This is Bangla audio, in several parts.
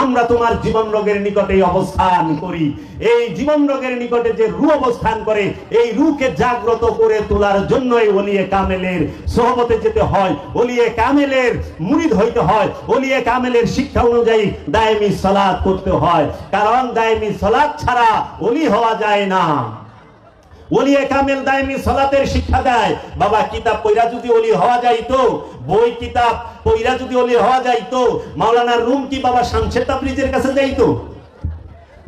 আমরা তোমার জীবন রোগের নিকটে অবস্থান করি। এই জীবন রোগের নিকটে যে রূহ অবস্থান করে, এই রূহকে জাগ্রত করে তোলার জন্যই ওলিয়ে কামেলের সোহবতে যেতে হয়, ওলিয়ে কামেলের মুরিদ হইতে হয়, ওলিয়ে কামেলের শিক্ষা অনুযায়ী দায়েমি সালাত করতে হয়। কারণ দায়েমি সালাত ছাড়া ওলি হওয়া যায় না। ওলিয়ে কামেল দায়েমি সালাতের শিক্ষা দেয়। বাবা কিতাব পড়া যদি ওলি হওয়া যাইতো, বই কিতাব পড়া যদি ওলি হওয়া যাইতো, মাওলানা রুম কি বাবা শামসুর তাবরিজের কাছে যাইতো?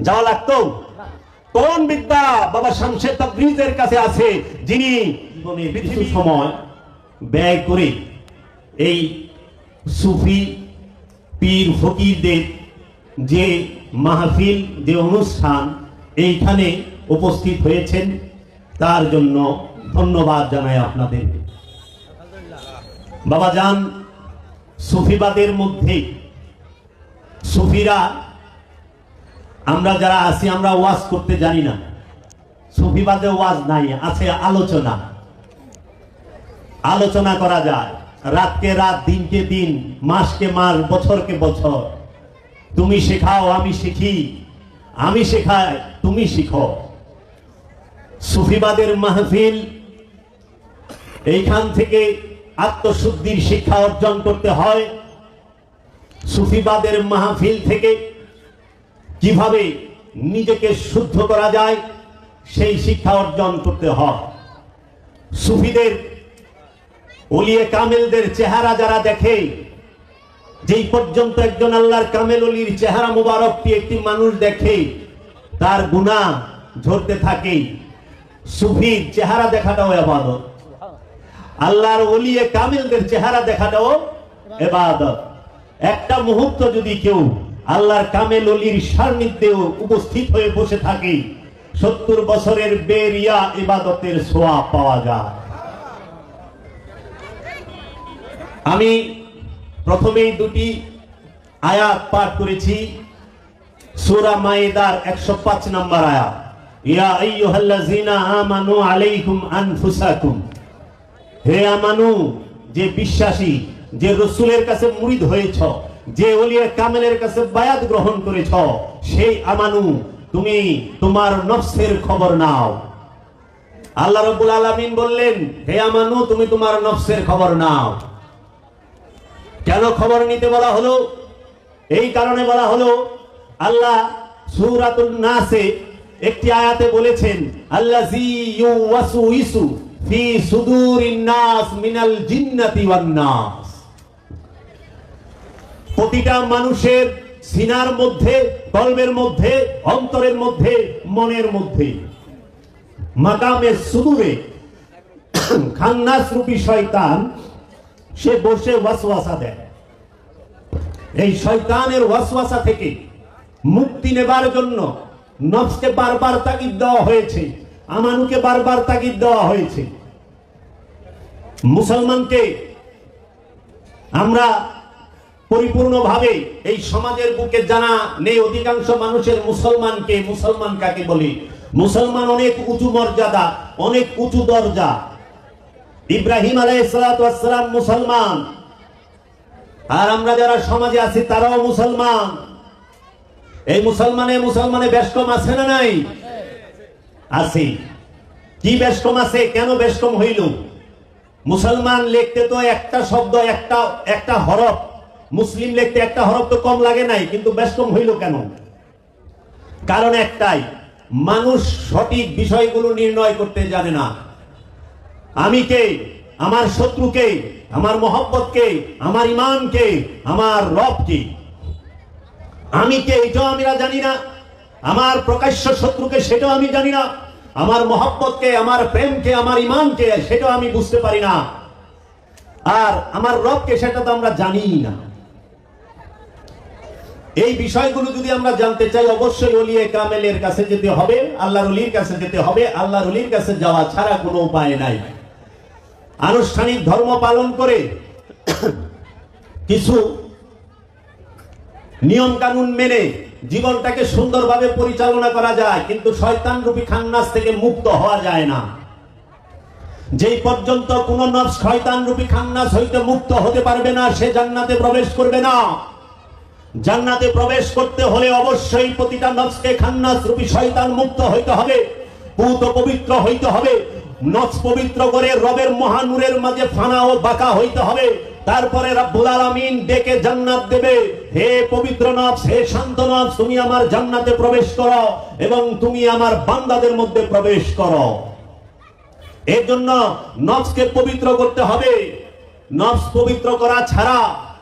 যাওয়া লাগতো? কোন বিদ্যা বাবা শামসুর তাবরিজের কাছে আছে, যিনি জীবনে কিছু সময় ব্যয় করে এই সুফি পীর ফকিরদের যে মাহফিল, যে অনুষ্ঠান এইখানে উপস্থিত হয়েছেন, তার জন্য ধন্যবাদ জানাই আপনাদের। বাবা জান, সুফিবাদের মধ্যে সুফিরা আমরা যারা আছি, আমরা ওয়াজ করতে জানি না। সুফিবাদে ওয়াজ নাই, আছে আলোচনা। আলোচনা করা যায়, রাতকে রাত, দিনকে দিন, মাসকে মাস, বছরকে বছর। তুমি শেখাও আমি শিখি, আমি শেখাই তুমি শিখো। সুফিবাদের মাহফিল, এইখান থেকে আত্মশুদ্ধির শিক্ষা অর্জন করতে হয়। সুফিবাদের মাহফিল থেকে কিভাবে নিজেকে শুদ্ধ করা যায় সেই শিক্ষা অর্জন করতে হয়। সুফিদের ওলিয়ে কামেলদের চেহারা যারা দেখে, যেই পর্যন্ত একজন আল্লাহর কামেল ওলির চেহারা মুবারকটি একটি মানুষ দেখে, তার গুনাহ ঝরতে থাকে। সুফির চেহারা দেখাটাও ইবাদত, আল্লাহর ওলিয়ে কামেলদের চেহারা দেখাটাও ইবাদত। একটা মুহূর্ত যদি কেউ আল্লাহর কামেল ওলির সান্নিধ্যে উপস্থিত হয়ে বসে থাকে, 70 বছরের বেরিয়া ইবাদতের সওয়াব পাওয়া যায়। আমি প্রথমেই দুটি আয়াত পাঠ করেছি, সূরা মাইদার 105 নম্বর আয়াত, ইয়া আইয়ুহাল্লাযীনা আমানু আলাইকুম আনফুসাকুম। হে আমানু, যে বিশ্বাসী, যে রাসূলের কাছে মুরিদ হয়েছ, যে ওলিয়ে কামেলের কাছে বায়াত গ্রহণ করেছ, সেই আমানু, তুমি তোমার নফসের খবর নাও। আল্লাহ রাব্বুল আলামিন বললেন, হে আমানু, তুমি তোমার নফসের খবর নাও। কেন খবর নিতে বলা হলো? এই কারণে বলা হলো, আল্লাহ সূরাতুন নাসে একটি আয়াতে বলেছেন, আল্লাযী ইউওয়াসউইসু ফি সুদুরিন নাস মিনাল জিন্নাতি ওয়ান নাস। প্রতিটা মানুষের সিনার মধ্যে, কলবের মধ্যে, অন্তরের মধ্যে, মনের মধ্যে মাকামে সুদুরে খান্নাস রূপী শয়তান সে বসে ওয়াসওয়াসা দেয়। এই শয়তানের ওয়াসওয়াসা থেকে মুক্তি নেবার জন্য নফসকে বারবার তাগিদ দেওয়া হয়েছে, আমানুকে বারবার তাগিদ দেওয়া হয়েছে। মুসলমানকে আমরা পরিপূর্ণভাবে এই সমাজের বুকে জানা নেই অধিকাংশ মানুষের মুসলমানকে, মুসলমান কাকে বলে। মুসলমান অনেক উঁচু মর্যাদা, অনেক উঁচু দরজা। ইব্রাহিম আলাইহিস সালাতু ওয়াস সালাম মুসলমান, আর আমরা যারা সমাজে আছি তারাও মুসলমান। এই মুসলমানে বেশকম আছে না নাই? আছে। কি বেশকম আছে? কেন বেশকম হইল? মুসলমান লিখতে তো একটা শব্দ, একটা হরফ, মুসলিম লিখতে একটা হরফ তো কম লাগে নাই, কিন্তু বেশকম হইল কেন? কারণ একটাই, মানুষ সঠিক বিষয়গুলো নির্ণয় করতে জানে না। আমি কে, আমার শত্রু কে, আমার মহব্বত কে, আমার ইমান কে, আমার রব কে। আমি কে এটাও আমরা জানি না, আমার প্রকাশ্য শত্রুকে সেটাও আমি জানি না, আমার মহব্বত কে, আমার প্রেম কে, আমার ইমান কে সেটাও আমি বুঝতে পারি না, আর আমার রব কে সেটা তো আমরা জানি না। এই বিষয়গুলো যদি আমরা জানতে চাই, অবশ্যই ওলিয়ে কামেলের কাছে যেতে হবে, আল্লাহর ওলির কাছে যেতে হবে। আল্লাহর ওলির কাছে যাওয়া ছাড়া কোনো উপায় নাই। আনুষ্ঠানিক ধর্ম পালন করে কিছু নিয়ম কানুন মেনে জীবনটাকে সুন্দরভাবে পরিচালনা করা যায়, কিন্তু শয়তান রূপী খান্নাস থেকে মুক্ত হওয়া যায় না। যেই পর্যন্ত কোন নফস শয়তান রূপী খান্নাস হইতে মুক্ত হতে পারবে না, সে জান্নাতে প্রবেশ করবে না। জান্নাতে প্রবেশ করতে হলে অবশ্যই প্রতিটা নফসকে খান্নাস রূপী শয়তান মুক্ত হইতে হবে, পুত পবিত্র হইতে হবে, নফস পবিত্র করে রবের মহানূরের মাঝে ফানা ও বাঁকা হইতে হবে। তারপরে রব্বুল আলামিন ডেকে জান্নাত দেবে, হে পবিত্র নফস, হে শান্ত নফস, তুমি আমার জান্নাতে প্রবেশ করো এবং তুমি আমার বান্দাদের মধ্যে প্রবেশ করো। এর জন্য নফসকে পবিত্র করতে হবে। নফস পবিত্র করা ছাড়া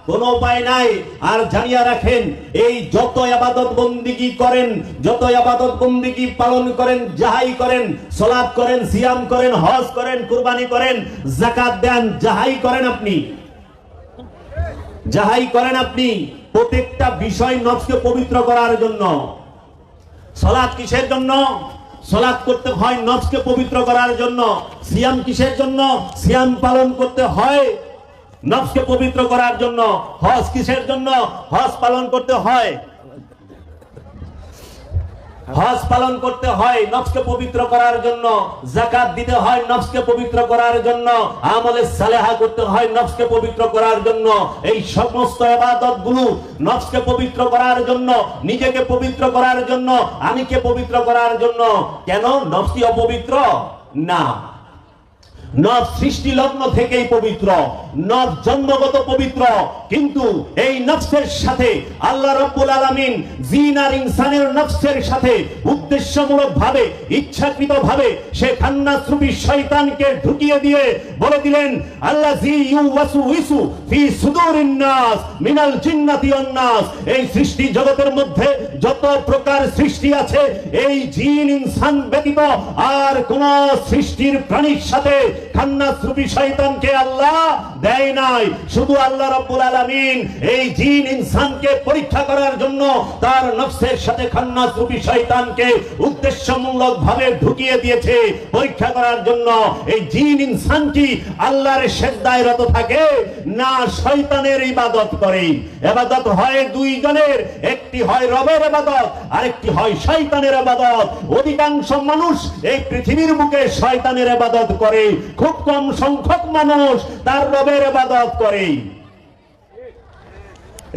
কোনো উপায় নাই। আর জানিয়া রাখেন, এই যত ইবাদত বন্দিগি করেন, যত ইবাদত বন্দিগি পালন করেন, যাহাই করেন, সালাত করেন, সিয়াম করেন, হজ করেন, কুরবানি করেন, যাকাত দেন, যাহাই করেন আপনি, যাহাই করেন আপনি, প্রত্যেকটা বিষয় নফসকে পবিত্র করার জন্য। সালাত কিসের জন্য? সালাত করতে হয় নফসকে পবিত্র করার জন্য। সিয়াম কিসের জন্য? সিয়াম পালন করতে হয় নফসকে পবিত্র করার জন্য। হজ কিসের জন্য? হজ পালন করতে হয়, হজ পালন করতে হয় নফসকে পবিত্র করার জন্য। যাকাত দিতে হয় নফসকে পবিত্র করার জন্য। আমলে সালেহা করতে হয় নফসকে পবিত্র করার জন্য। এই সমস্ত ইবাদতগুলো নফসকে পবিত্র করার জন্য, নিজেকে পবিত্র করার জন্য, আমিকে পবিত্র করার জন্য। কেন? নফস কি অপবিত্র? না, নফস সৃষ্টি লগ্ন থেকেই পবিত্র, নফস জন্মগত পবিত্র। কিন্তু এই নফসের সাথে আল্লাহ রাব্বুল আলামিন জিন আর ইনসানের নফসের সাথে উদ্দেশ্যমূলক ভাবে, ইচ্ছাকৃত ভাবে সে খান্নাস রূপী শয়তানকে ঢুকিয়ে দিয়ে বলে দিলেন, আল্লাযী ইউওয়াসউইসু ফি সুদুরিন নাস মিনাল জিন্নাতি ওয়ান নাস। এই সৃষ্টি জগতের মধ্যে যত প্রকার সৃষ্টি আছে, এই জিন ইনসান ব্যতীত আর কোন সৃষ্টির প্রাণীর সাথে খান্নাস রূপী শয়তানকে আল্লাহ দেয় নাই। শুধু আল্লাহ রাব্বুল আলামিন এই জিন ইনসানকে পরীক্ষা করার জন্য তার নফসের সাথে খান্নাস রূপী শয়তানকে উদ্দেশ্যমূলক ভাবে ঢুকিয়ে দিয়েছে, পরীক্ষা করার জন্য। এই জিন ইনসান কি আল্লাহর সিজদায় রত থাকে না শয়তানের ইবাদত করে? ইবাদত হয় দুইজনের, একটি হয় রবের ইবাদত, আরেকটি হয় শয়তানের ইবাদত। অধিকাংশ মানুষ এই পৃথিবীর বুকে শয়তানের ইবাদত করে, খুব কম সংখ্যক মানুষ তার রবের ইবাদত করে।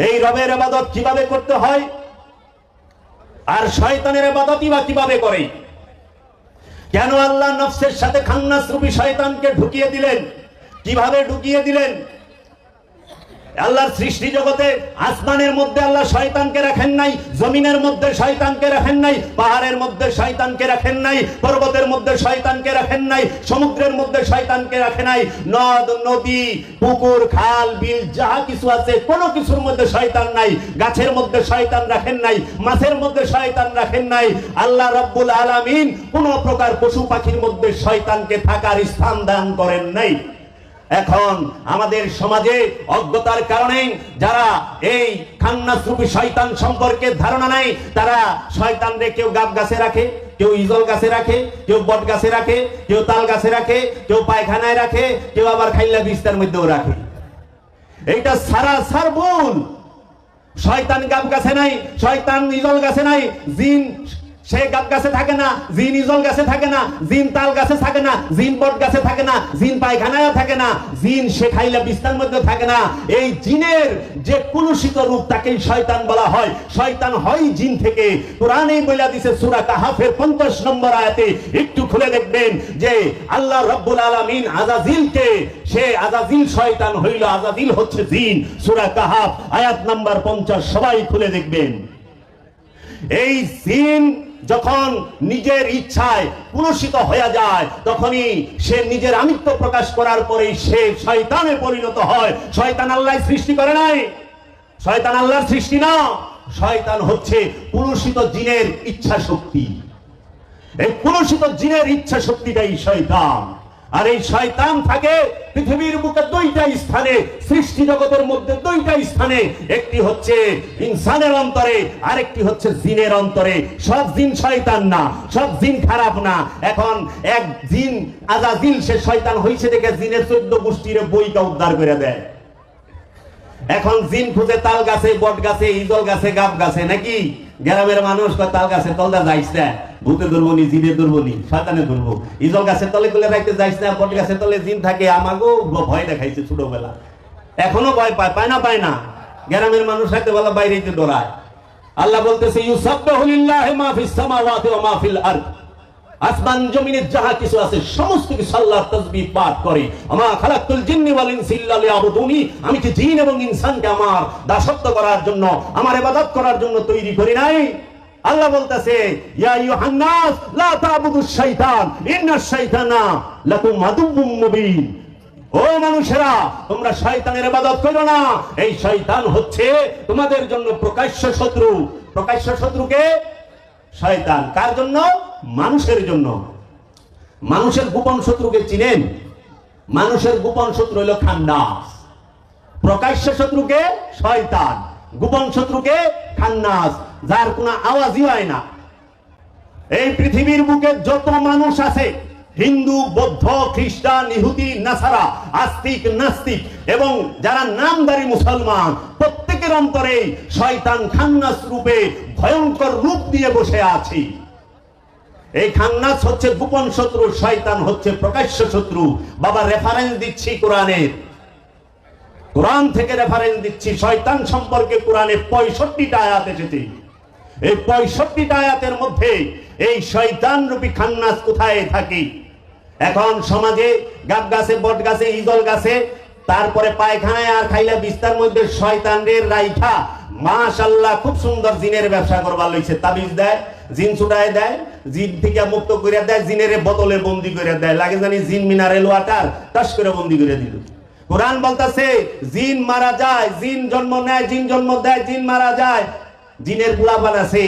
এই রবের ইবাদত কিভাবে করতে হয় আর শয়তানের ইবাদতই বা কিভাবে করে? কেন আল্লাহ নফসের সাথে খান্নাস রূপী শয়তানকে ঢুকিয়ে দিলেন? কিভাবে ঢুকিয়ে দিলেন? আল্লাহর সৃষ্টি জগতে আসমানের মধ্যে আল্লাহ শয়তানকে রাখেন নাই, জমিনের মধ্যে শয়তানকে রাখেন নাই, পাহাড়ের মধ্যে শয়তানকে রাখেন নাই, পর্বতের মধ্যে শয়তানকে রাখেন নাই, সমুদ্রের মধ্যে শয়তানকে রাখে নাই। নদ নদী, পুকুর, খাল, বিল যাহা কিছু আছে কোনো কিছুর মধ্যে শয়তান নাই। গাছের মধ্যে শয়তান রাখেন নাই, মাছের মধ্যে শয়তান রাখেন নাই। আল্লাহ রাব্বুল আলামিন কোন প্রকার পশু পাখির মধ্যে শয়তানকে থাকার স্থান দান করেন নাই। এখন আমাদের সমাজে অজ্ঞতার কারণে যারা এই খান্নাস রূপী শয়তান সম্পর্কে ধারণা নাই, তারা শয়তানরে কেউ গাব গাছে রাখে, কেউ ইজল গাছে রাখে, কেউ বট গাছে রাখে, কেউ তাল গাছে রাখে, কেউ পায়খানায় রাখে, কেউ আবার খাইলা বিস্তার মধ্যেও রাখে। এইটা সারাসার ভুল। শয়তান গাব গাছে নাই, শয়তান ইজল গাছে নাই, জিন সে গাব গাছে থাকে না, জিন ইজল গাছে থাকে না, জিন তাল গাছে থাকে না, জিন বট গাছে থাকে না, জিন পায়খানায় থাকে না, জিন সে খাইলা বিস্তার মধ্যে থাকে না। এই জিনের যে কুলুষিত রূপ তাকেই শয়তান বলা হয়। শয়তান হয় জিন থেকে। কোরআনেই বলে দিয়েছে সূরা কাহাফের 50 নম্বর আয়াতে, একটু খুলে দেখবেন যে আল্লাহ রাব্বুল আলামিন আযাজিলকে, সে আযাজিল শয়তান হইল, আযাজিল হচ্ছে জিন। সূরা কাহাফ আয়াত নাম্বার 50, সবাই খুলে দেখবেন। এই জিন যখন নিজের ইচ্ছায় কুলুষিত হয়ে যায়, তখনই সে নিজের আমিত্ব প্রকাশ করার পরেই সে শয়তানে পরিণত হয়। শয়তান আল্লাহ সৃষ্টি করে নাই, শয়তান আল্লাহর সৃষ্টি না। শয়তান হচ্ছে কুলুষিত জিনের ইচ্ছা শক্তি। এই কুলুষিত জিনের ইচ্ছা শক্তিটাই শয়তান। আর এই শয়তান থাকে পৃথিবীর বুকে দুইটা স্থানে, সৃষ্টি জগতের মধ্যে দুইটা স্থানে। একটি হচ্ছে ইনসানের অন্তরে, আরেকটি হচ্ছে জিনের অন্তরে। সব জিন শয়তান না, সব জিন খারাপ না। এখন এক জিন আযাজিল, সে শয়তান হইছে দেখে জিনের 14 গোষ্ঠীর বইটা উদ্ধার করে দেয়। এখন জিন খুঁজে তাল গাছে, বট গাছে, ইজল গাছে, গাব গাছে, নাকি গ্রামের মানুষ তাল গাছে তলদা যাইস না, ভূতে ধরবো নি, জিনে ধরবো নি, শয়তানে ধরবো। ইজল গাছের তলে খুলে রাখতে যাইস না, বট গাছের তলে জিন থাকে। আমাকেও ভয় দেখাইছে ছোটবেলা, এখনো ভয় পায়, পায় না? পায় না? গ্রামের মানুষ রাতে বেলা বাইরেতে ডরায়। আল্লাহ বলতেছে ইউসাব্বিহু লিল্লাহি মা ফিস সামাওয়াতি ওয়া মা ফিল আরদ, আসমান জমিনে যাহা কিছু আছে সমস্ত কিছু আল্লাহর তাসবিহ পাঠ করে। আমা খালাকতুল জিন্নি ওয়াল ইনসা ইল্লা লিয়াবুদুনি, আমি কি জিন এবং ইনসানকে আমার দাসত্ব করার জন্য, আমার ইবাদত করার জন্য তৈরি করি নাই। আল্লাহ বলতেছে ইয়া আইয়ুহান নাস লা তা'বুদুশ শাইতান ইন্নাশ শাইতানা লাকুম আদুউম মুবিন, ও মানুষেরা তোমরা শয়তানের ইবাদত করো না, এই শয়তান হচ্ছে তোমাদের জন্য প্রকাশ্য শত্রু। প্রকাশ্য শত্রুকে শয়তান, কার জন্য? মানুষের জন্য। মানুষের গোপন শত্রুকে চিনেন? মানুষের গোপন শত্রু হলো খান্নাস। প্রকাশ্য শত্রুকে শয়তান, গোপন শত্রুকে খান্নাস, যার কোনো আওয়াজই হয় না। এই পৃথিবীর বুকে যত মানুষ আছে, হিন্দু, বৌদ্ধ, খ্রিস্টান, ইহুদি, নাসারা, আস্তিক, নাস্তিক এবং যারা নামধারী মুসলমান, প্রত্যেকের অন্তরে শয়তান খান্নাস রূপে ভয়ঙ্কর রূপ দিয়ে বসে আছে। এই খান্নাস হচ্ছে গোপন শত্রু, শয়তান হচ্ছে প্রকাশ্য শত্রু। বাবা রেফারেন্স দিচ্ছি কোরআনের, কোরআন থেকে রেফারেন্স দিচ্ছি। শয়তান সম্পর্কে কোরআনে 65টা আয়াত এসেছে। এই 65টা আয়াতের মধ্যে এই শয়তান রূপী খান্নাস কোথায় থাকে? এখন সমাজে গাব গাছে, বট গাছে, ইজল গাছে, তারপরে পায়খানায় আর খাইলা বিস্তার মধ্যে শয়তানের রাইখা মাশাআল্লাহ খুব সুন্দর জিনের ব্যবসা করবার লইছে। তাবিজ দেয়, জিন ছুটায় দেয়, জিন থেকে মুক্ত করে দেয়, জিনের বোতলে বন্দি করে দেয়। লাগে জানি জিন মিনারেল ওয়াটার টাস করে বন্দি করে দিল। কোরআন বলতেছে জিন মারা যায়, জিন জন্ম নেয়, জিন জন্ম দেয়, জিন মারা যায়। জিনের বুলাবান আছে,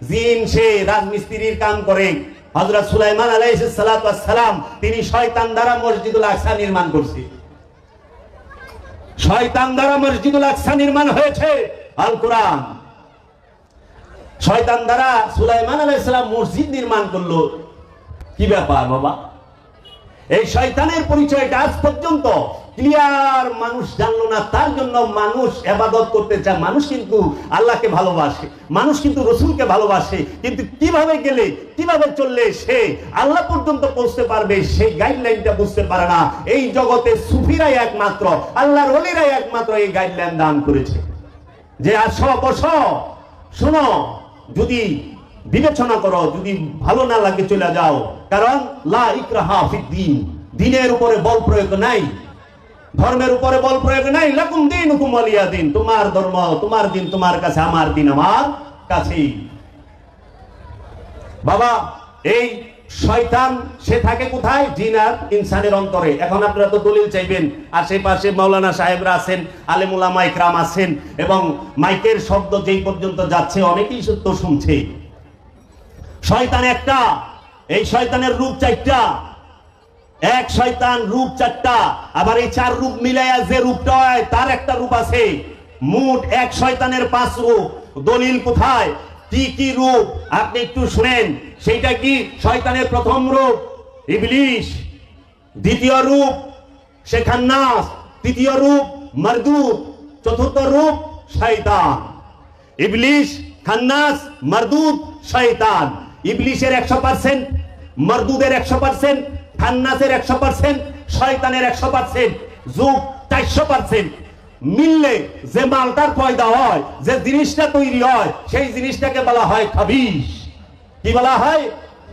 জিন সে রাজমিস্ত্রির কাম করে। হযরত সুলাইমান আলাইহিস সালাতু ওয়াস সালাম তিনি শয়তান দ্বারা মসজিদুল আকসা নির্মাণ করছে। শয়তান দ্বারা মসজিদুল আকসা নির্মাণ হয়েছে। আল কোরআন শয়তান দ্বারা সুলাইমান আলাইহিস সালাম মসজিদ নির্মাণ করলো। কি ব্যাপার বাবা? এই শয়তানের পরিচয়টা আজ পর্যন্ত ক্লিয়ার মানুষ জানলো না। তার জন্য মানুষ ইবাদত করতে চায়। মানুষ কিন্তু আল্লাহকে ভালোবাসে, মানুষ কিন্তু রাসূলকে ভালোবাসে, কিন্তু কিভাবে গেলে, কিভাবে চললে সে আল্লাহ পর্যন্ত পৌঁছতে পারবে সেই গাইডলাইনটা বুঝতে পারে না। এই জগতে সুফিরাই একমাত্র, আল্লাহর ওলিরাই একমাত্র এই গাইডলাইন দান করেছে যে আসো বসো শোনো, যদি বিবেচনা করো, যদি ভালো না লাগে চলে যাও। কারণ লা ইকরাহা ফিদ্দীন, দ্বীনের উপরে বল প্রয়োগ নাই, ধর্মের উপরে বল প্রয়োগ নাই। লাকুম দীনুকুম ওয়ালিয়া দীন, তোমার ধর্ম তোমার দিন তোমার কাছে, আমার দিন আমার কাছে। বাবা এই শয়তান সে থাকে কোথায়? জিন আর ইনসানের অন্তরে। এখন আপনারা তো দলিল চাইবেন, আশেপাশে মাওলানা সাহেবরা আছেন, আলেম উলামা ইকরাম আছেন, এবং মাইকের শব্দ যেই পর্যন্ত যাচ্ছে অনেকেই তো শুনছে। শয়তান একটা, এই শয়তানের রূপ 4টা। এক শয়তান রূপ 4টা, আবার এই 4 রূপ মিলাইয়া যে রূপটা হয় তার একটা রূপ আছে। মোট এক শয়তানের 5 রূপ। দলিল কোথায়? কি কি রূপ আপনি একটু শুনেন। সেইটা কি? শয়তানের প্রথম রূপ ইবলিশ, দ্বিতীয় রূপ সে খান্নাস, তৃতীয় রূপ মারদুদ, চতুর্থ রূপ শয়তান। ইবলিশ, খান্নাস, মারদুদ, শয়তান। ইবলিশের 100%, মারদুদের 100%, খান্নাসের 100%, শয়তানের 100%, যোগ 400%। মিললে যে মালটার পয়দা হয়, যে জিনিসটা তৈরি হয়, সেই জিনিসটাকে বলা হয় খবিশ। কি বলা হয়?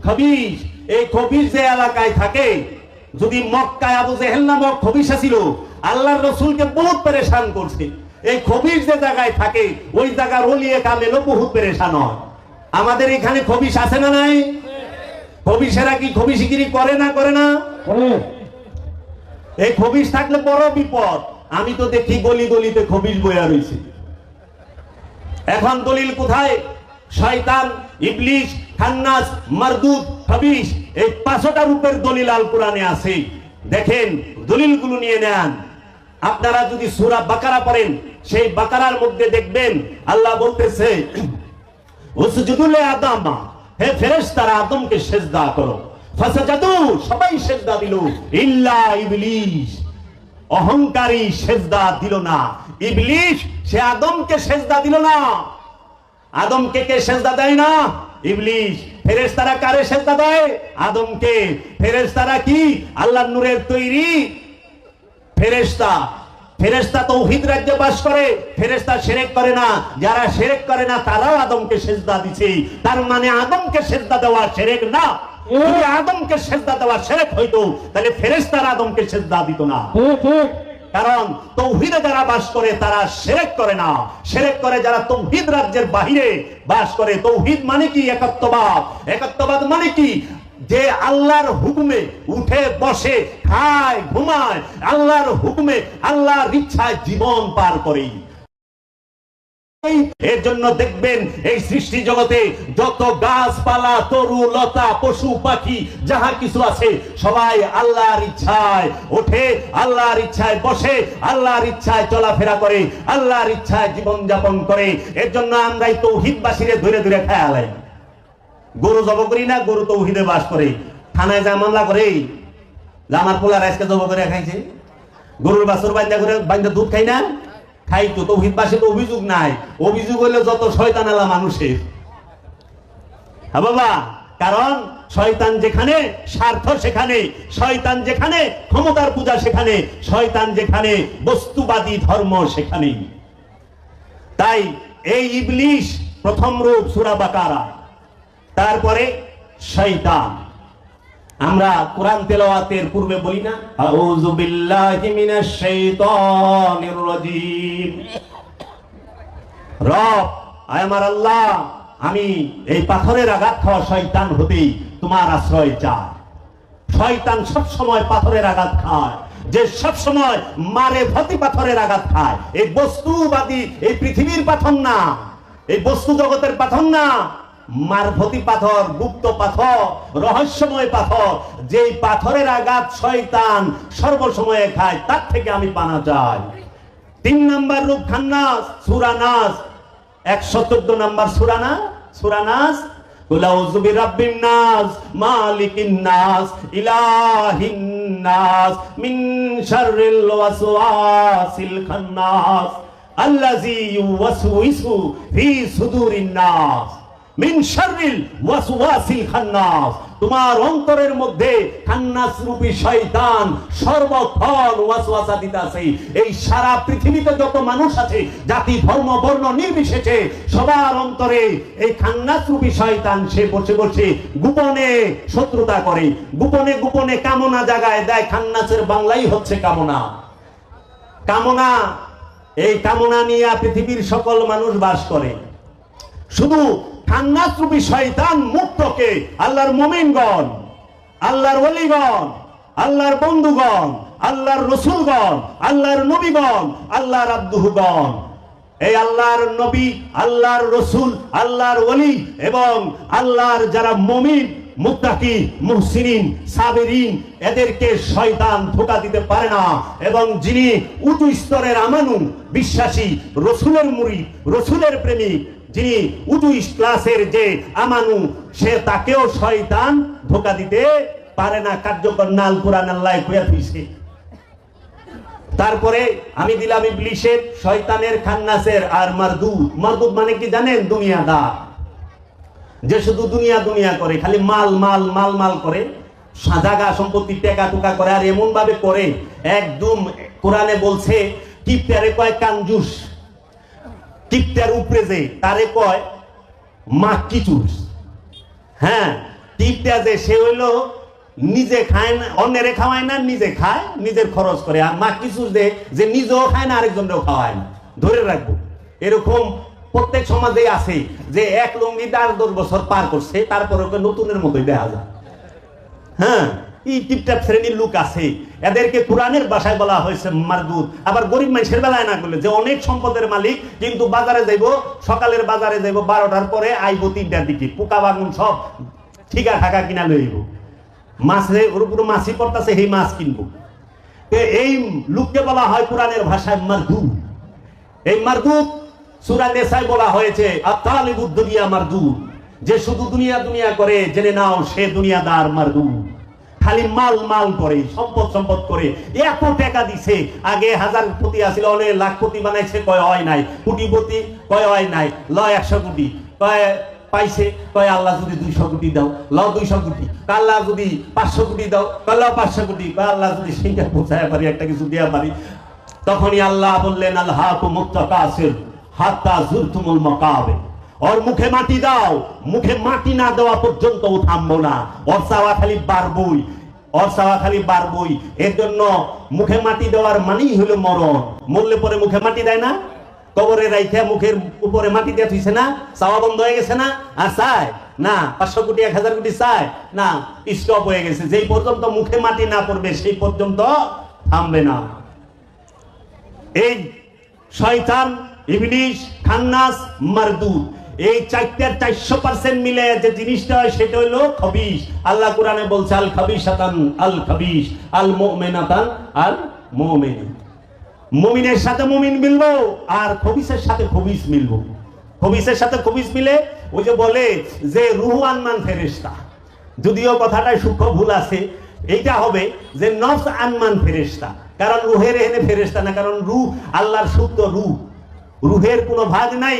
খবিশ। এই খবিশ যে এলাকায় থাকে, যদি মক্কায় আবু জেহেল নামক খবিশ ছিল, আল্লাহর রাসূলকে বহুত পেরেশান করছে। এই খবিশ যে জায়গায় থাকে ওই জায়গার ওলিয়ে কামেলও বহুত পেরেশান হয়। আমাদের এখানে খবিশ আছে না নাই? খবিশেরা কি খবিশগিরি করে না করে না? এই খবিশ থাকলে বড় বিপদ। আমি তো দেখি গলি গলিতে খবিশ বইয়া রয়েছে। এখন দলিল কোথায়? শয়তান, ইবলিশ, খান্নাস, মারদুদ, খবিশ, এই 5টা রূপের দলিল আল কোরআনে আছে। দেখেন দলিলগুলো নিয়ে নেন। আপনারা যদি সূরা বাকারা পড়েন, সেই বাকারার মধ্যে দেখবেন আল্লাহ বলতেছে উসজুদু লি আদম, হে ফেরেশতারা আদমকে সিজদা করো। ফাসাজাদু, সবাই সিজদা দিল, ইল্লা ইবলিশ, অহংকারী সিজদা দিল না। ইবলিশ সে আদমকে সিজদা দিল না। আদমকে কে সিজদা দেয় না? ইবলিশ। ফেরেশতারা কারে সিজদা দেয়? আদমকে। ফেরেশতারা কি? আল্লাহর নূরের তৈরি ফেরেশতা। ফেরেশতা তৌহিদ রাজ্যে বাস করে, ফেরেশতা শিরক করে না। যারা শিরক করে না তারাও আদমকে সিজদা দিছে। তার মানে আদমকে সিজদা দেওয়া শিরক না। যদি আদমকে সিজদা দেওয়া শিরক হইতো তাহলে ফেরেশতারা আদমকে সিজদা দিত না। কারণ তৌহিদে যারা বাস করে তারা শিরক করে না। শিরক করে যারা তৌহিদ রাজ্যের বাহিরে বাস করে। তৌহিদ মানে কি? একত্ববাদ। একত্ববাদ মানে কি? যে আল্লাহর হুকুমে উঠে বসে, খায়, ঘুমায়, আল্লাহর হুকুমে, আল্লাহর ইচ্ছায় জীবন পার করে। এর জন্য দেখবেন এই সৃষ্টি জগতে যত গাছপালা, তরু লতা, পশু পাখি যাহা কিছু আছে সবাই আল্লাহর ইচ্ছায় ওঠে, আল্লাহর ইচ্ছায় বসে, আল্লাহর ইচ্ছায় চলাফেরা করে, আল্লাহর ইচ্ছায় জীবন যাপন করে। এর জন্য আমরা এই তৌহিদবাসীরে ধরে ধরে খেয়ালাই। গরু জব করি না, গরু তৌহিদে বাস করে। থানায় যা মামলা করে যে আমার পোলার আজকে জব করে খাইছে, গরুর বাছুর বাইন্দা দুধ খাই না, খাই তো। তৌহিদবাসী তো অভিযোগ নাই। অভিযোগ হইলে যত শয়তান আলা মানুষের। হ্যাঁ বাবা, কারণ শয়তান যেখানে স্বার্থ সেখানে, শয়তান যেখানে ক্ষমতার পূজা সেখানে, শয়তান যেখানে বস্তুবাদী ধর্ম সেখানেই। তাই এই ইবলিশ প্রথম রূপ সূরা বাকারা, তারপরে শয়তান। আমরা কোরআন তেলাওয়াতের পূর্বে বলি না, আউযু বিল্লাহি মিনাশ শাইতানির রাজীম। রব, আয় আমার আল্লাহ, আমি এই পাথরের আঘাত খাওয়া শয়তান হতেই তোমার আশ্রয় চাই। শয়তান সব সময় পাথরের আঘাত খায়, যে সব সময় মারে ভতি পাথরের আঘাত খায়। এই বস্তুবাদী, এই পৃথিবীর পাথর না, এই বস্তু জগতের পাথর না, মারভতি পাথর, গুপ্ত পাথর, রহস্যময় পাথর। যেই পাথরের আঘাত শয়তান সর্বসময়ে খায়, তার থেকে আমি পানা চাই। 3 নাম্বার রূপ খান্নাস, সূরা নাস, 114 নাম্বার সূরা না, সূরা নাস। কুল আউযু বিরাব্বিন নাস, মালিকিন নাস, ইলাহিন নাস, মিন শাররিল ওয়াসওয়াসিল খান্নাস, আল্লাযী ইউওয়াসউইসু ফি সুদুরিন নাস, মিন শাররিল ওয়াসওয়াসিল খান্নাস। তোমার অন্তরের মধ্যে খান্নাস রূপী শয়তান সর্বক্ষণ ওয়াসওয়াসা দিতেছে। এই সারা পৃথিবীতে যত মানুষ আছে, জাতি, ধর্ম, বর্ণ নির্বিশেষে সবার অন্তরে এই খান্নাস রূপী শয়তান সে বসে বসে গোপনে শত্রুতা করে, গোপনে গোপনে কামনা জাগায় দেয়। খান্নাসের বাংলাই হচ্ছে কামনা। কামনা, এই কামনা নিয়ে পৃথিবীর সকল মানুষ বাস করে। শুধু খান্নাস রূপী শয়তান মুক্তকে আল্লাহর মুমিনগণ, আল্লাহর ওলিগণ, আল্লাহর বন্ধুগণ, আল্লাহর রসুলগণ, আল্লাহর নবীগণ, আল্লাহর আব্দুগণ, এই আল্লাহর নবী, আল্লাহর রসুল, আল্লাহর ওলি এবং আল্লাহর যারা মুমিন, মুত্তাকি, মুহসিনিন, সাবিরিন, এদেরকে শয়তান ধোঁকা দিতে পারে না। এবং যিনি উঁচু স্তরের আমানু, বিশ্বাসী, রসুলের মুরিদ, রসুলের প্রেমিক, যিনি উঁচু ক্লাসের যে আমানু, সে তাকেও শয়তান ধোঁকা দিতে পারে না। কার্যকর নাল কোরআন আল্লাহ কইয়া দিয়েছে। তারপরে আমি দিলাম ইবলিশের, শয়তানের, খান্নাসের আর মারদুদ। মারদুদ মানে কি জানেন? দুনিয়াদার, যে শুধু দুনিয়া দুনিয়া করে, খালি মাল মাল মাল মাল করে, জায়গা সম্পত্তি টেকা টুকা করে। আর এমন ভাবে করে একদম, কোরআনে বলছে কিপ্টারে কয় কাঞ্জুস, কিপ্টার উপরে যে তারে কয় মাক্কিচুস। হ্যাঁ, কিপ্টা যে সে হইলো নিজে খায় না, অন্যেরে খাওয়ায় না, নিজে খায়, নিজের খরচ করে। আর মাক্কিচুস যে নিজেও খায় না, আরেকজনেও খাওয়ায় না। ধরে রাখবো, এরকম প্রত্যেক সমাজে আছে যে এক লঙ্গি 10 বছর পার করছে, তারপরে ওকে নতুনের মতোই দেখা যায়। হ্যাঁ, এই টিপটাপ শ্রেণীর লোক আছে, এদেরকে কোরআনের ভাষায় বলা হয়েছে মারদুদ। আবার গরিব মানুষের বেলায় না করলে, যে অনেক সম্পদের মালিক কিন্তু বাজারে যাইব, সকালের বাজারে যাইব 12টার পরে, আইব 3টার দিকে, পোকা বাগুন সব ঠিকা ঠাকা কিনা লইব, মাছের ওর উপর মাছি পড়তেছে, সেই মাছ কিনবো। এই লোককে বলা হয় কোরআনের ভাষায় মারদুদ। এই মারদুদ সূরা নিসায় বলা হয়েছে আতালিবুদ দুনিয়া মারদুদ, যে শুধু দুনিয়া দুনিয়া করে, জেনে নাও সে দুনিয়াদার মারদুদ। খালি মাল মাল করে, সম্পদ সম্পদ করে। এত টাকা দিছে, আগে 1000 আছিল, অনেক লাখপতি বানাইছে, কয় হয় নাই। কোটিপতি, কয় হয় নাই। 100 কোটি, কয় পাইছে, কয় আল্লাহ যদি 200 কোটি দাও, 200 কোটি। আল্লাহ যদি 500 কোটি দাও, কয় 500 কোটি। কয় আল্লাহ যদি সেইটা পৌঁছায় পারি, একটা কিছু দেওয়া পারি, তখনই আল্লাহ বললেন আলহাকুমুত তাকাসুর হাত্তা যুরতুমুল মাকাবির। ওর মুখে মাটি দাও, মুখে মাটি না দেওয়া পর্যন্ত ও থামবো না। ওর চাওয়া খালি বাড়বই, ওর চাওয়া খালি বাড়বই। এর জন্য মুখে মাটি দেওয়ার মানেই হলো মরণ। মরলে পরে মুখে মাটি দেয় না, কবরে রাইখে মুখের উপরে মাটি দিয়ে থুইছে না, চাওয়া বন্ধ হয়ে গেছে না? আর চায় না 500 কোটি 1000 কোটি চায় না, স্টপ হয়ে গেছে। যেই পর্যন্ত মুখে মাটি না পড়বে সেই পর্যন্ত থামবে না। এই শয়তান, ইবলিস, খান্নাস, মারদুদ, এই চারটার 400% মিলে যে জিনিসটা হয় সেটা হলো খবিশ। আল্লাহ কোরআনে বলছে আল খাবিশাতান আল খাবিশ আল মুমিনাতান আল মুমিন। মুমিনের সাথে মুমিন মিলবো আর খবিশের সাথে খবিশ মিলবো। খবিশের সাথে খবিশ মিলে ওই যে বলে যে রূহ আনমান ফেরেশতা, যদিও কথাটায় সূক্ষ্ম ভুল আছে, এইটা হবে যে নফস আনমান ফেরেশতা। কারণ রূহের এখানে ফেরেশতা না, কারণ রূহ আল্লাহর শুদ্ধ রূহ, রূহের কোনো ভাগ নাই।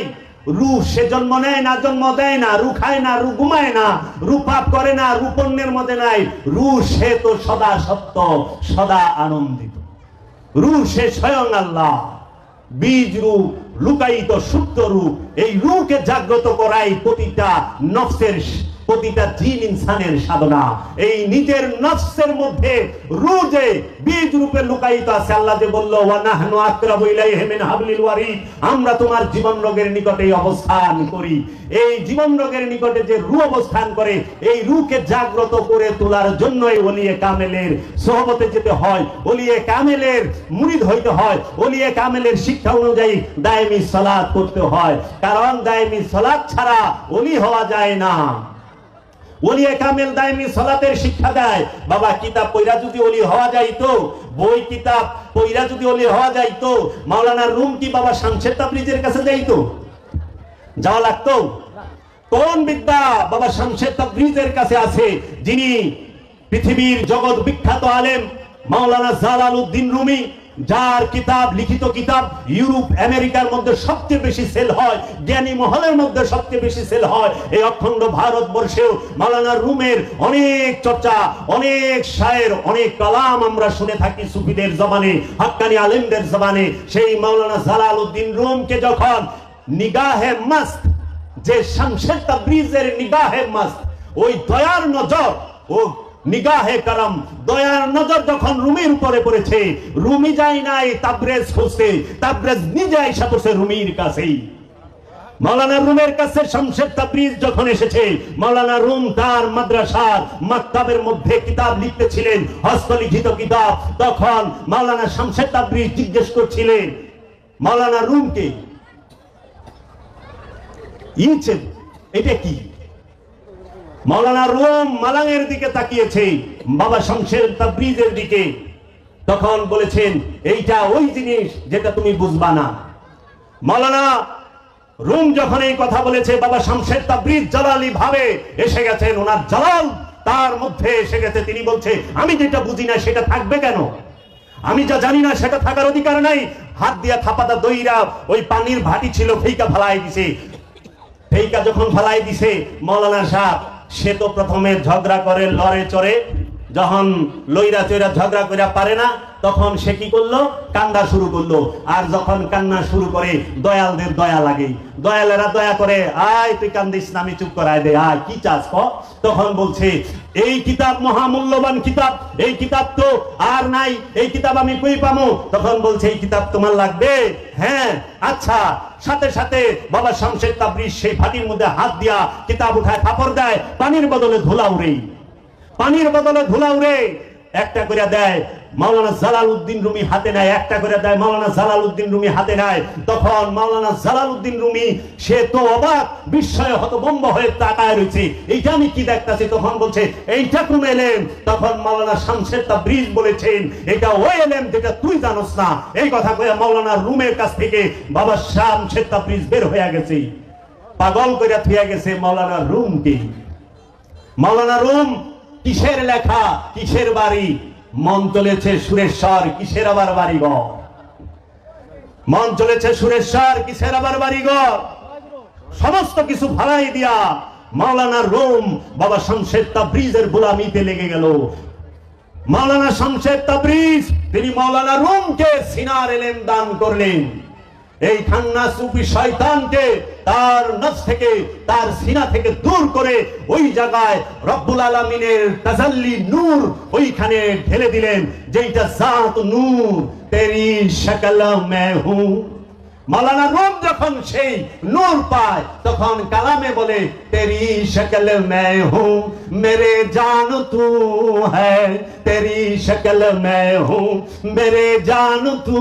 রূহ সে জন্ম নেয় না, জন্ম দেয় না, রূহ খায় না, রূহ ঘুমায় না, রূহ পাপ করে না, রূহ পণ্যের মধ্যে নাই। রূহ সে তো সদা সত্য, সদা আনন্দিত। রূহ সে স্বয়ং আল্লাহ, বীজ রূপ, লুকায়িত সুপ্ত রূপ। এই রূহকে জাগ্রত করাই প্রতিটা নফসের, প্রতিটা জিন ইনসানের সাধনা। এই নিজের নফসের মধ্যে রূহ যে বীজ রূপে লুকায়িত আছে, আল্লাহ যে বলল ওয়া নাহনু আকরাবু ইলাইহি মিন হাবলিল ওয়ারিদ, আমরা তোমার জীবন রোগের নিকটে অবস্থান করি। এই জীবন রোগের নিকটে যে রূহ অবস্থান করে, এই রূহকে জাগ্রত করে তোলার জন্যই ওলিয়ে কামেলের সোহবতে যেতে হয়, ওলিয়ে কামেলের মুরিদ হইতে হয়, ওলিয়ে কামেলের শিক্ষা অনুযায়ী দায়েমি সালাত করতে হয়। কারণ দায়েমি সালাত ছাড়া ওলি হওয়া যায় না। ওলিয়ে কামেল দায়েমি সালাতের শিক্ষা দেয়। বাবা কিতাব পয়রা যদি ওলি হওয়া যাইতো, বই কিতাব পয়রা যদি ওলি হওয়া যাইতো, মাওলানা রুম কি বাবা শামসের তাবরিজের কাছে যাইতো? যাওয়া লাগতো? কোন বিদ্যা বাবা শামসের তাবরিজের কাছে আছে, যিনি পৃথিবীর জগৎ বিখ্যাত আলেম মাওলানা জালালউদ্দিন রুমি, যার কিতাব, লিখিত কিতাব ইউরোপ আমেরিকার মধ্যে সবচেয়ে বেশি সেল হয়, জ্ঞানী মহলের মধ্যে সবচেয়ে বেশি সেল হয়। এই অখণ্ড ভারতবর্ষেও মাওলানা রুমের অনেক চর্চা, অনেক শায়ের, অনেক কালাম আমরা শুনে থাকি সুফিদের জবানে, হাক্কানি আলেমদের জবানে। সেই মাওলানা জালালউদ্দিন রুমকে যখন নিগাহে মাস্ত, যে শামসের তাবরিজের নিগাহে মাস্ত, ওই দয়ার নজর, ও নিগাহে করম, দয়ার নজর যখন রুমির উপরে পড়েছে, রুমি যায় নাই তাবরেজ খুঁজতে, তাবরেজ নিজে আইসা পড়ছে রুমির কাছেই। মাওলানা রুমের কাছে শামসের তাবরিজ যখন এসেছে, মাওলানা রুম তার মাদ্রাসার মাকতাবের মধ্যে কিতাব লিখতেছিলেন, হস্তলিখিত কিতাব। তখন মাওলানা শামসের তাবরিজ জিজ্ঞেস করছিলেন মাওলানা রুমকে, এটা কি? মাওলানা রুম মালাঙের দিকে তাকিয়েছে, বাবা শামসের তাবরিজের দিকে। তখন বলেছেন এইটা ওই জিনিস যেটা তুমি বুঝবা না। মাওলানা রুম যখন এই কথা বলেছে, বাবা শামসের তাবরিজ জালালি ভাবে এসে গেছেন, ওনার জালাল তার মধ্যে এসে গেছে। তিনি বলছে আমি যেটা বুঝি না সেটা থাকবে কেন? আমি যা জানি না সেটা থাকার অধিকার নাই। হাত দিয়া থাপাতা দইরা ওই পানির ভাটি ছিল, ফেইকা ফালাই দিছে। ফেইকা যখন ফালাই দিছে, মাওলানা সাহেব সে তো প্রথমে ঝগড়া করে, লড়ে চড়ে, যখন লইরা চইরা ঝগড়া কইরা পারে না, তখন সে কি করলো? কান্না শুরু করলো। আর যখন কান্না শুরু করে দয়ালদের দয়া লাগে, দয়ালেরা দয়া করে, আয় তুই কান্দিস না, আমি চুপ করায় দে, আয় কি চাস ক। তখন বলছে এই কিতাব মহামূল্যবান কিতাব, এই কিতাব তো আর নাই, এই কিতাব আমি কই পামু? তখন বলছে এই কিতাব তোমার লাগবে? হ্যাঁ আচ্ছা। সাথে সাথে বাবা শামসের তাবরিজ সেই ভাটির মধ্যে হাত দিয়া কিতাব উঠায় কাপড় দেয়, পানির বদলে ধুলা উড়ে, পানির বদলে ধুলা উড়ে একটা করে দেয়। মাওলানা জালালউদ্দিন রুমি হাতে নেয়, একটা করে দেয়, মাওলানা জালালউদ্দিন রুমি হাতে নেয়। তখন মাওলানা জালালউদ্দিন রুমি সে তো অবাক, বিস্ময়ে হতভম্ব হয়ে তাকায় রয়েছে, এইটা আমি কি দেখতাছি? তখন বলছে এইটা কোন এলেম? তখন মাওলানা শামসের তাবরিজ বলেছেন এটা ওই এলেম যেটা তুই জানোস না। এই কথা কয়ে মাওলানা রুমের কাছ থেকে বাবা শামসের তাবরিজ বের হয়ে গেছে, পাগল করে থুয়ে গেছে মাওলানা রুমকে। মাওলানা রুম কিসের লেখা, কিসের বাড়ি? মন চলেছে সুরেশ্বর, কিসের আবার বাড়িঘর? মন চলেছে সুরেশ্বর, কিসের আবার বাড়িঘর? সমস্ত কিছু ভাড়াই দিয়া মাওলানা রুম বাবা শামসের তাবরিজের গোলামিতে লেগে গেল। মাওলানা শামসের তাবরিজ তিনি মাওলানা রুমকে সিনার ইলম দান করলেন। এই খান্নাস রূপী শয়তানকে তার নফস থেকে, তার সিনা থেকে দূর করে ওই জায়গায় রব্বুল আলামিনের তাজাল্লি নূর ওইখানে ঢেলে দিলেন, যেইটা জাত নূর তেরি শক্ল মে হুঁ। মাওলানা রুম যখন সেই নূর পায় তখন কালামে বলে তেরি শক্ল মে হুঁ মেরে জান তু হ্যায়, তেরি শক্ল মে হুঁ মেরে জান তু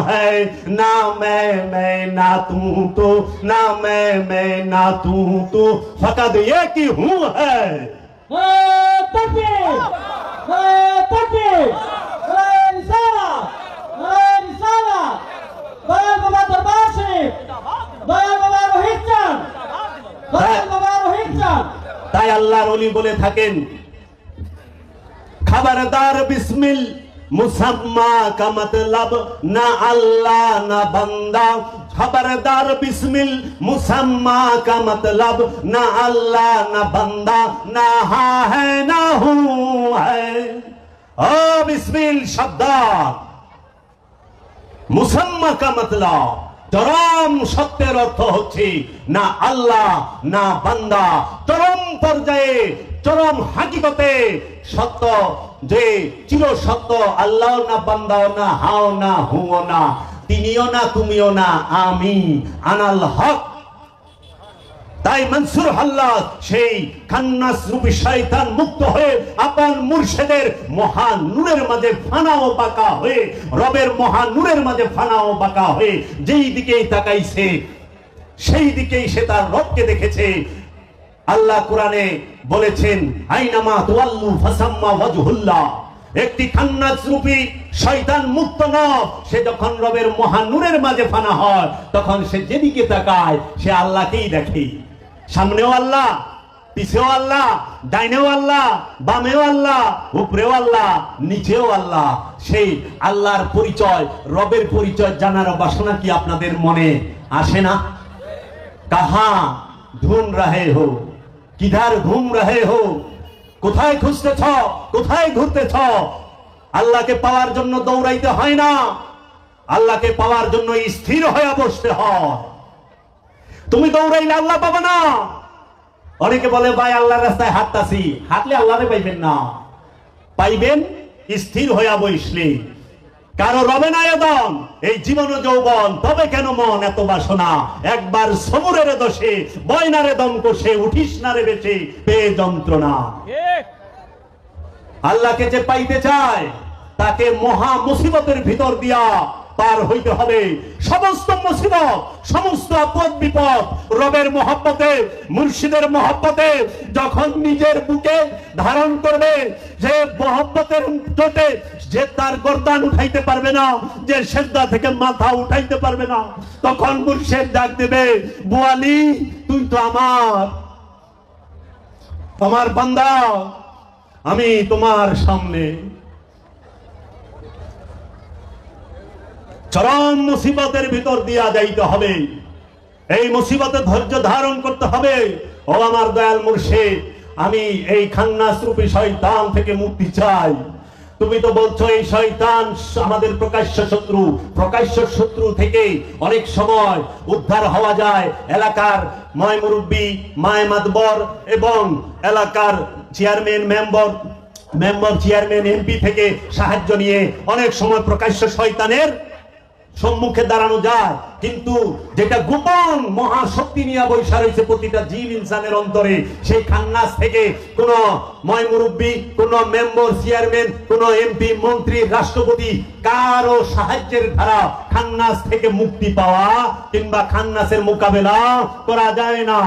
হ্যায়, না मैं ना तू ना मैं ना तू फकत ये की हूँ है। तकबीर तकबीर रिसाला रिसाला दयाल बाबा दरबार शरीफ, दयाल बाबा रोहित चांद, दयाल बाबा रोहित चांद। তাই আল্লাহর ওলি বলে থাকেন, खबरदार बिस्मिल मुसम्मा का मतलब ना अल्लाह ना बंदा। खबरदार बिस्मिल मुसम्मा का मतलब ना अल्लाह ना बंदा, ना हा है ना हूं है। ओ बिस्मिल शब्द मुसम्मा का मतलब চরম সত্যের অর্থ হচ্ছে না আল্লাহ না বান্দা। চরম পর্যায়ে, চরম হাকিকতে সত্য, যে চির সত্য, আল্লাহ না বান্দাও না, হাও না হুও না, তিনিও না তুমিও না, আমি আনাল হক। তাই মনসুর হাল্লাদ সেই খান্নাস রূপী শয়তান মুক্ত হয়ে আপন মুর্শিদের মহান নূরের মাঝে ফানা ও বাঁকা হয়ে, রবের মহান নূরের মাঝে ফানা ও বাঁকা হয়ে যেই দিকেই তাকাইছে সেই দিকেই সে তার রবকে দেখেছে। আল্লাহ কোরআনে বলেছেন, আইনামা তুওয়াল্লু ফাসাম্মা ওয়াজহুল্লাহ। একটি খান্নাস রূপী শয়তান মুক্ত নফস সে যখন রবের মহান নূরের মাঝে ফানা হয় তখন সে যেদিকে তাকায় সে আল্লাহকেই দেখে। সামনেও আল্লাহ, পিছেও আল্লাহ, ডাইনেও আল্লাহ, বামেও আল্লাহ, উপরেও আল্লাহ, নিচেও আল্লাহ। সেই আল্লাহর পরিচয়, রবের পরিচয় জানার বাসনা কি আপনাদের মনে আসে না? কাহা ঢুন রহে হো, কিধার ঘুম রহে হো, কোথায় খুঁজতেছ, কোথায় ঘুরতেছ? আল্লাহকে পাওয়ার জন্য দৌড়াইতে হয় না, আল্লাহকে পাওয়ার জন্য স্থির হয়ে বসতে হয়। তুমি দৌড়াইলে আল্লাহ পাবে না। অনেকে বলে ভাই আল্লাহর রাস্তায় হাঁটতাছি, হাঁটলে আল্লাহরে পাইবেন না, পাইবেন স্থির হইয়া বসলে। কারো রবে না এদন এই জীবন যৌবন, তবে কেন মন এত বাসনা? একবার সমুরের দোষে বয়নারে দম কষে উঠিস না রে বেশে পেয়ে যন্ত্রণা। আল্লাহকে যে পাইতে চায় তাকে মহা মুসিবতের ভিতর দিয়া পার হইতে হবে। সমস্ত মুসিবত, সমস্ত আপদ বিপদ রবের মহব্বতে, মুর্শিদের মহব্বতে যখন নিজের বুকে ধারণ করবে, যে মহব্বতের চোটে যে তার গর্দান উঠাইতে পারবে না, যে সেজদা থেকে মাথা উঠাইতে পারবে না, তখন মুর্শিদ ডাক দেবে, বুয়ালি তুই তো আমার বান্দা, আমি তোমার সামনে। চরম মুসিবতের ভিতর দিয়া যাইতে হবে, এই মুসিবতে ধৈর্য ধারণ করতে হবে। ও আমার দয়াল মুর্শিদ, আমি এই খান্নাস রূপী শয়তান থেকে মুক্তি চাই। তুমি তো বলছো এই শয়তান আমাদের প্রকাশ্য শত্রু, প্রকাশ্য শত্রু থেকে অনেক সময় উদ্ধার হওয়া যায়। এলাকার ময় মুরব্বী, মায় মাতবর এবং এলাকার চেয়ারম্যান, মেম্বার চেয়ারম্যান, এমপি থেকে সাহায্য নিয়ে অনেক সময় প্রকাশ্য শয়তানের সম্মুখে দাঁড়ানো যায়। কিন্তু যেটা গোপন মহাশক্তি নিয়ে বৈশা রয়েছে প্রতিটা জীব ইনসানের অন্তরে, সেই খান্নাস থেকে কোন ময় মুরব্বী, কোন মেম্বার চেয়ারম্যান, কোন এমপি মন্ত্রী রাষ্ট্রপতি কারো সাহায্যের ধারা খান্নাস থেকে মুক্তি পাওয়া কিংবা খান্নাসের মোকাবেলা করা যায় না।